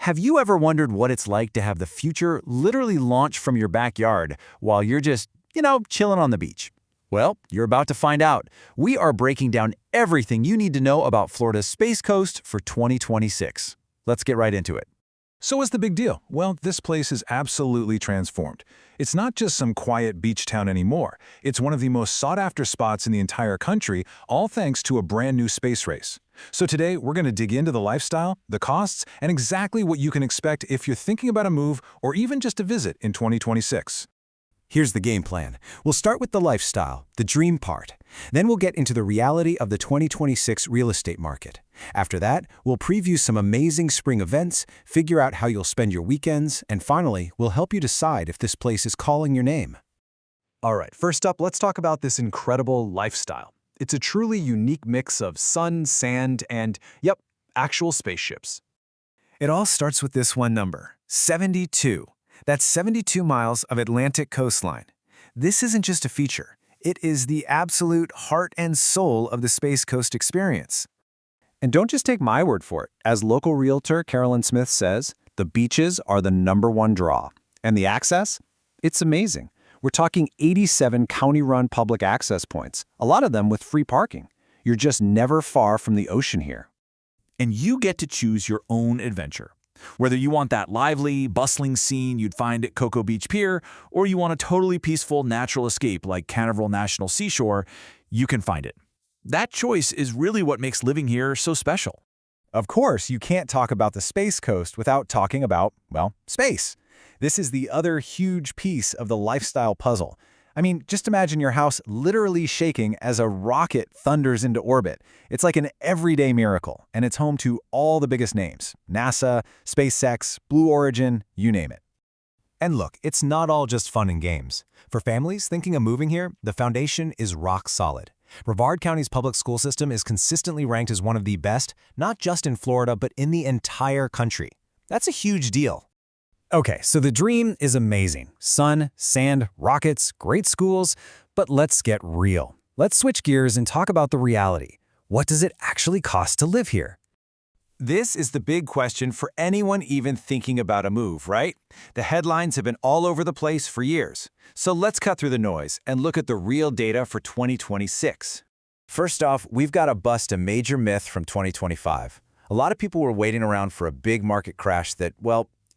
Have you ever wondered what it's like to have the future literally launch from your backyard while you're just, chilling on the beach? Well, you're about to find out. We are breaking down everything you need to know about Florida's Space Coast for 2026. Let's get right into it. So what's the big deal? Well, this place is absolutely transformed. It's not just some quiet beach town anymore. It's one of the most sought-after spots in the entire country, all thanks to a brand new space race. So today, we're going to dig into the lifestyle, the costs, and exactly what you can expect if you're thinking about a move or even just a visit in 2026. Here's the game plan. We'll start with the lifestyle, the dream part. Then we'll get into the reality of the 2026 real estate market. After that, we'll preview some amazing spring events, figure out how you'll spend your weekends, and finally, we'll help you decide if this place is calling your name. All right, first up, let's talk about this incredible lifestyle. It's a truly unique mix of sun, sand, and, actual spaceships. It all starts with this one number, 72. That's 72 miles of Atlantic coastline. This isn't just a feature. It is the absolute heart and soul of the Space Coast experience. And don't just take my word for it. As local realtor Carolyn Smith says, the beaches are the #1 draw. And the access? It's amazing. We're talking 87 county-run public access points, a lot of them with free parking. You're just never far from the ocean here. And you get to choose your own adventure. Whether you want that lively, bustling scene you'd find at Cocoa Beach Pier, or you want a totally peaceful natural escape like Canaveral National Seashore, you can find it. That choice is really what makes living here so special. Of course, you can't talk about the Space Coast without talking about, space. This is the other huge piece of the lifestyle puzzle. I mean, just imagine your house literally shaking as a rocket thunders into orbit. It's like an everyday miracle, and it's home to all the biggest names: NASA, SpaceX, Blue Origin, you name it. And look, it's not all just fun and games. For families thinking of moving here, the foundation is rock solid. Brevard County's public school system is consistently ranked as one of the best, not just in Florida, but in the entire country. That's a huge deal. Okay, so the dream is amazing. Sun, sand, rockets, great schools, but let's get real. Let's switch gears and talk about the reality. What does it actually cost to live here? This is the big question for anyone even thinking about a move, right? The headlines have been all over the place for years. So let's cut through the noise and look at the real data for 2026. First off, we've got to bust a major myth from 2025. A lot of people were waiting around for a big market crash that,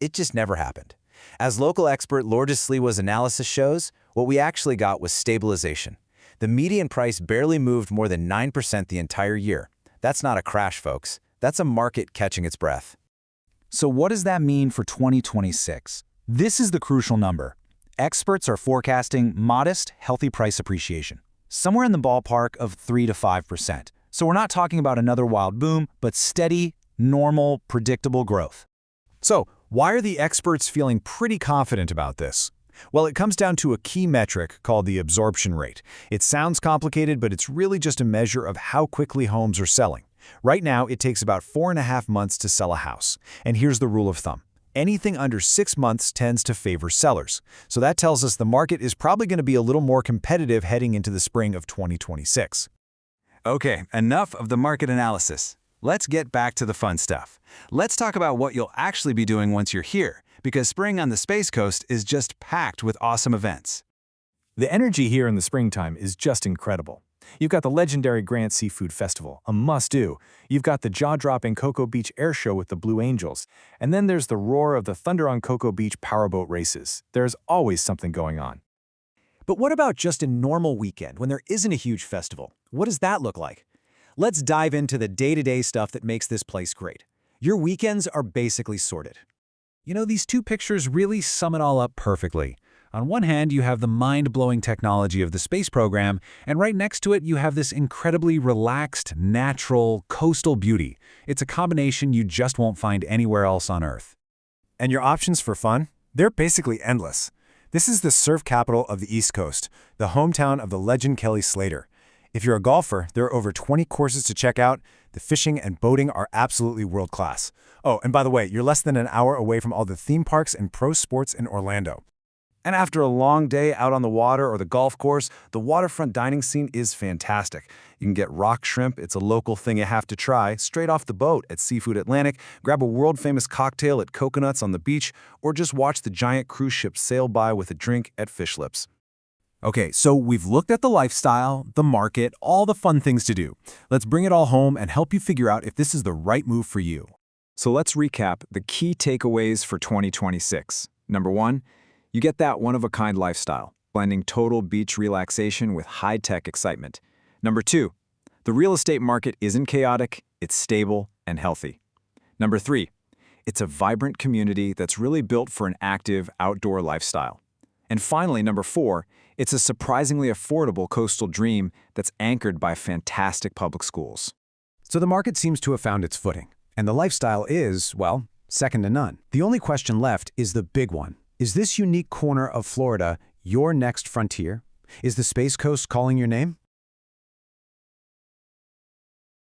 it just never happened. As local expert Lourdes Sliwa's analysis shows, what we actually got was stabilization. The median price barely moved more than 9% the entire year. That's not a crash, folks. That's a market catching its breath. So what does that mean for 2026? This is the crucial number. Experts are forecasting modest, healthy price appreciation, somewhere in the ballpark of 3 to 5%. So we're not talking about another wild boom, but steady, normal, predictable growth. So, why are the experts feeling pretty confident about this? Well, it comes down to a key metric called the absorption rate. It sounds complicated, but it's really just a measure of how quickly homes are selling. Right now, it takes about 4.5 months to sell a house. And here's the rule of thumb. Anything under 6 months tends to favor sellers. So that tells us the market is probably going to be a little more competitive heading into the spring of 2026. Okay, enough of the market analysis. Let's get back to the fun stuff. Let's talk about what you'll actually be doing once you're here, because spring on the Space Coast is just packed with awesome events. The energy here in the springtime is just incredible. You've got the legendary Grant Seafood Festival, a must-do. You've got the jaw-dropping Cocoa Beach Air Show with the Blue Angels. And then there's the roar of the Thunder on Cocoa Beach powerboat races. There's always something going on. But what about just a normal weekend when there isn't a huge festival? What does that look like? Let's dive into the day-to-day stuff that makes this place great. Your weekends are basically sorted. These two pictures really sum it all up perfectly. On one hand, you have the mind-blowing technology of the space program, and right next to it, you have this incredibly relaxed, natural, coastal beauty. It's a combination you just won't find anywhere else on Earth. And your options for fun? They're basically endless. This is the surf capital of the East Coast, the hometown of the legend Kelly Slater. If you're a golfer, there are over 20 courses to check out. The fishing and boating are absolutely world-class. Oh, and by the way, you're less than an hour away from all the theme parks and pro sports in Orlando. And after a long day out on the water or the golf course, the waterfront dining scene is fantastic. You can get rock shrimp, it's a local thing you have to try, straight off the boat at Seafood Atlantic, grab a world-famous cocktail at Coconuts on the beach, or just watch the giant cruise ship sail by with a drink at Fish Lips. Okay, so we've looked at the lifestyle, the market, all the fun things to do. Let's bring it all home and help you figure out if this is the right move for you. So let's recap the key takeaways for 2026. Number 1, you get that one-of-a-kind lifestyle, blending total beach relaxation with high-tech excitement. Number 2, the real estate market isn't chaotic, it's stable and healthy. Number 3, it's a vibrant community that's really built for an active outdoor lifestyle. And finally, number 4, it's a surprisingly affordable coastal dream that's anchored by fantastic public schools. So the market seems to have found its footing, and the lifestyle is, well, second to none. The only question left is the big one. Is this unique corner of Florida your next frontier? Is the Space Coast calling your name?